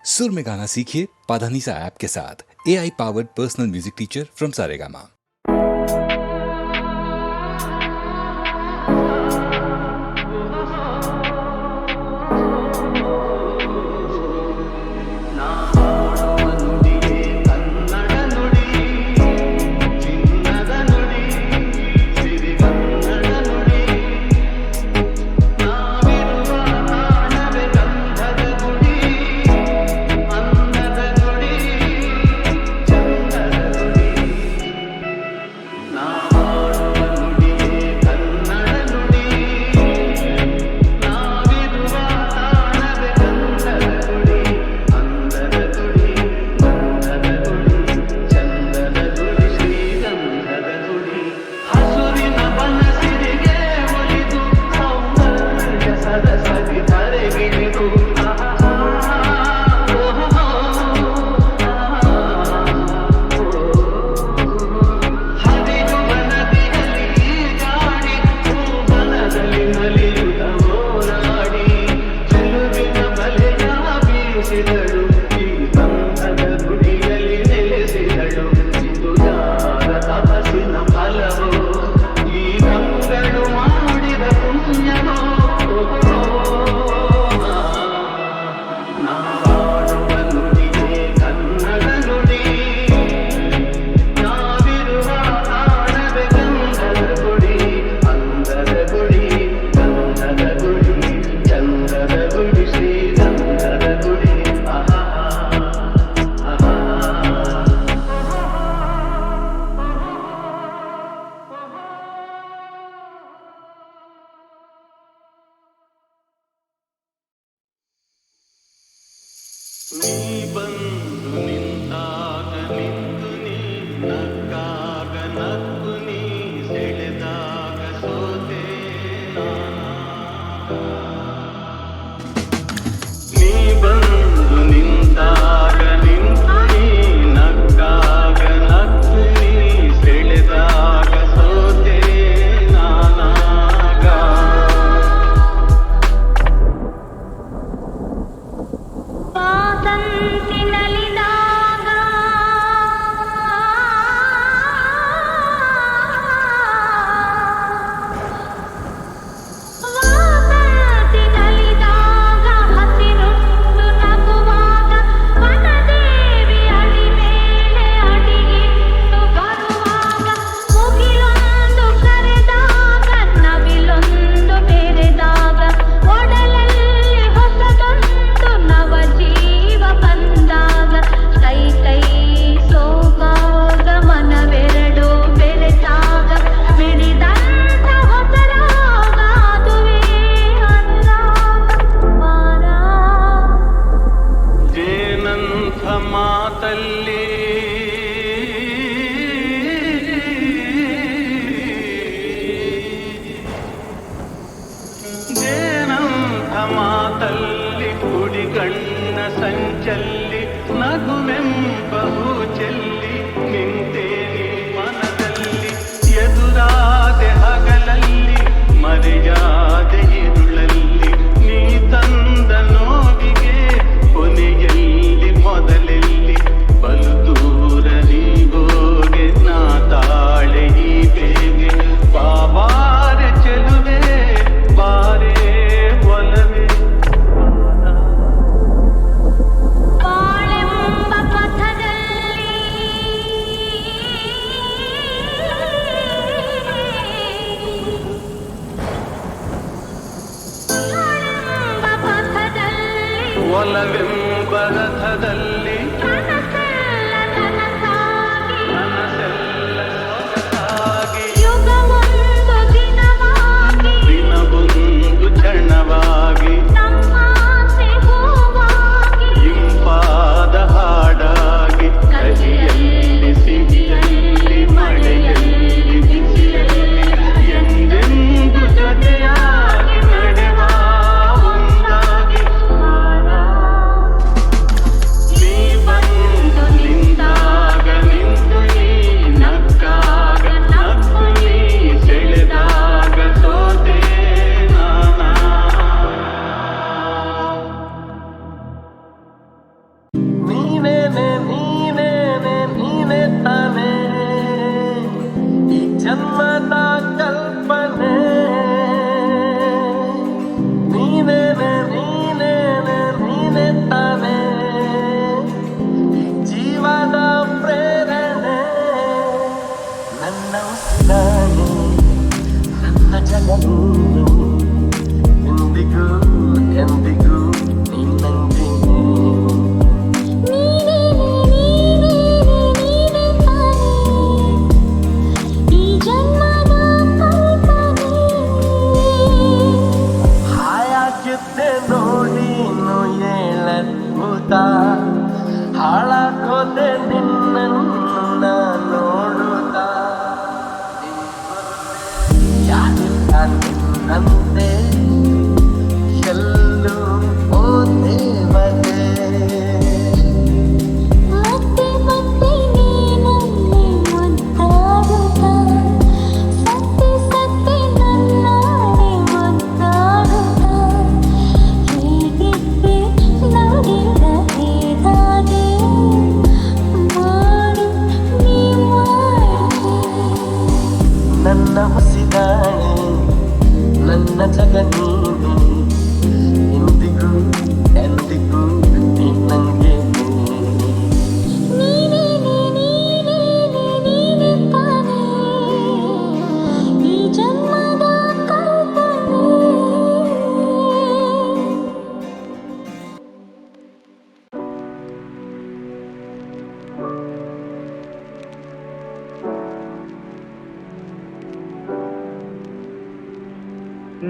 सुर में गाना सीखिए पाधानीसा ऐप के साथ। AI powered personal music teacher from Saregama. Me ಹುಡುಕುತ್ತಾ ಹಾಳಾಗೋದೆ ನಿನ್ನನ್ನ ನೋಡುತ್ತಾ ಯಾರಿಲ್ಲ ನಿನ್ನಂತೆ ಎಲ್ಲೂ ಓ ದೇವತೆ ಮತ್ತೆ ಮತ್ತೆ ನೀನನ್ನೇ ಮುದ್ದಾಡುತ್ತಾ ಸತ್ತಿ ಸತ್ತಿ ನನ್ನಾಣೆ ಮುದ್ದಾಡುತ್ತಾ ಹೇಗಿದ್ದೆ ನೋಡಿದ ಹೇಗಾದೆ ಮಾಡು ನೀ ಮಾಡು ನನ್ನ ಹೊಸಿದಾಳೆ ನನ್ನ ಜಗ ನೀನೆ ಎಂದಿಗೂ ಎಂದಿಗೂ ನೀ ನಂಗೆ ನೀನೇ ನೀನೇ ನೀನೇ ತಾನೇ ಈ ಜನ್ಮದ ಕಲ್ಪನೆ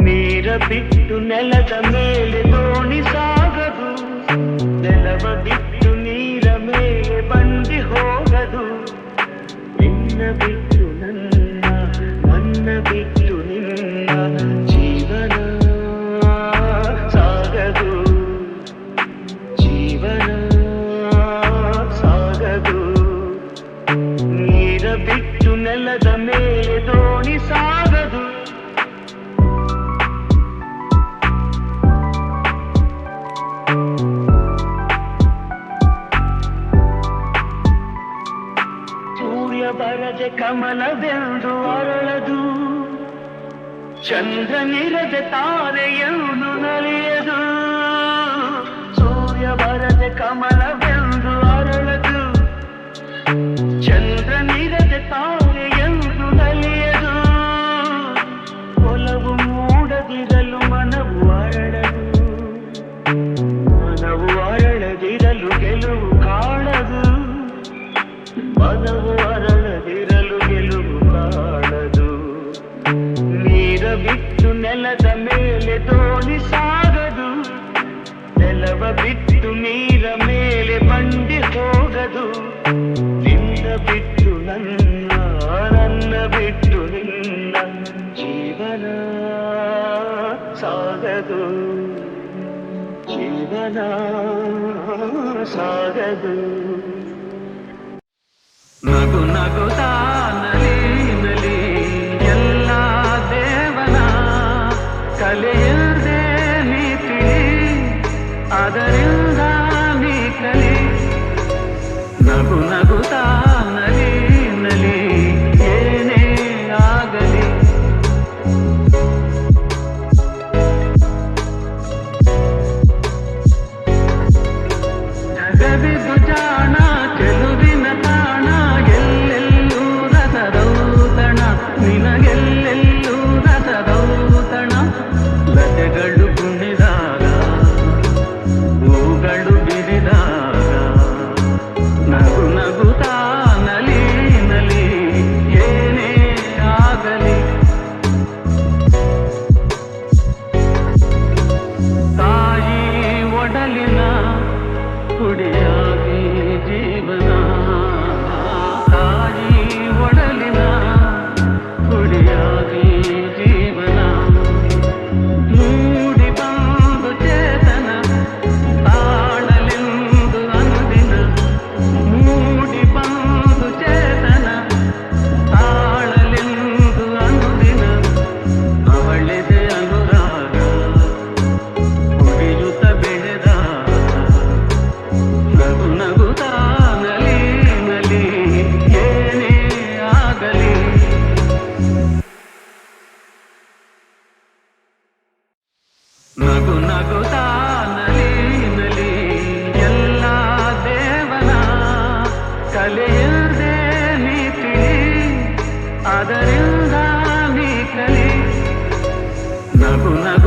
ನೀರ ಬಿಟ್ಟು ನೆಲದ ಮೇಲೆ ದೋಣಿ ಸಾಗದು, ನೆಲವ ಬಿಟ್ಟು ನೀರ ಮೇಲೆ ಬಂಡಿ ಹೋಗದು. ನಿನ್ನ ಬಿಟ್ಟು ನನ್ನ, ನನ್ನ ಬಿಟ್ಟು ನಿನ್ನ ಜೀವನ ಸಾಗದು, ಜೀವನ ಸಾಗದು. ನೀರ ಬಿಟ್ಟು ನೆಲದ ಮೇಲೆ ದೋಣಿ ಸಾಗದು. ಸೂರ್ಯ ಬರದೆ ಕಮಲವೆಂದು ಅರಳದು, ಚಂದ್ರನಿರದೆ ತಾರೆಯನ್ನು ನಲಿಯದು. ಸೂರ್ಯ ಬರದೆ ಕಮಲವೆಂದು ಅರಳದು, ಚಂದ್ರನಿರದೆ ತಾರೆಯನ್ನು ನಲಿಯದು. ಒಲವು ಮೂಡದಿರಲು ಮನವು ಅರಳದು, ಮನವು ಅರಳದಿರಲು ಗೆಲುವು ಕಾಣದು. ಮನವು ಅರಳದಿರಲು ಗೆಲುವು ಕಾಣದು. ನೀರ ಬಿಟ್ಟು ನೆಲದ ಮೇಲೆ ದೋಣಿ ಸಾಗದು, ನೆಲವ ಬಿಟ್ಟು ನೀರ ಮೇಲೆ ಬಂಡಿ ಹೋಗದು. ನಿನ್ನ ಬಿಟ್ಟು ನನ್ನ, ನನ್ನ ಬಿಟ್ಟು ನಿನ್ನ ಜೀವನ ಸಾಗದು, ಜೀವನ ಸಾಗದು. ನಗು ನಗುತ್ತಾ ನಲಿ ನಲಿ ಎಲ್ಲ ದೇವನ ಕಲೆಯಿಲ್ಲದೆ ನೀ ತಿಳಿ, ಅದರಿಂದ ನೀ ಕಲಿ. ನಗು ನಗುತ್ತಾ ನಲಿ ನಲಿ ಏನೇ ಆಗಲಿ. ಜಗವಿದು ಜಾಣ ಚೆಲುವಿನ ತಾಣ, ಎಲ್ಲೆಲ್ಲೂ ರಸದೌತಣ, ನಿನಗೆಲ್ಲೆಲ್ಲೂ ರಸದೌತಣ. ಲತೆಗಳು ಕುಣಿದಾಗ, ಹೂಗಳು ಬಿರಿದಾಗ, ನಗು ನಗುತ್ತಾ ನಲಿ ನಲಿ ಏನೇ ಆಗಲಿ. ತಾಯಿ ಒಡಲಿನ ಕುಡಿಯಾಗಿ ಜೀವನ, ತಾಯಿ ಒಡಲಿನ ಕುಡಿಯಾಗಿ ಜೀವನ. ಮೂಡಿ ಬಂದು ಚೇತನ ತಾಳಲೆಂದು ಅನುದಿನ, ಮೂಡಿ ಬಂದು ಚೇತನ ತಾಳಲೆಂದು ಅನುದಿನ. ಅವಳಿದೆ ಅನುರಾಗ ಕುಡಿಯುತ್ತ ಬೆಳೆದಾಗ, ನಗು ನಗುತ್ತಾ ನಲಿ ನಲಿ ಏನೇ ಆಗಲಿ. ನಗು ನಗುತ್ತಾ ನಲಿ ನಲಿ ಎಲ್ಲ ದೇವನ ಕಲೆಯಿಲ್ಲದೆ ನೀ ತಿಳಿ, ಅದರಿಂದ ನೀ ಕಲಿ. ನಗು ನಗು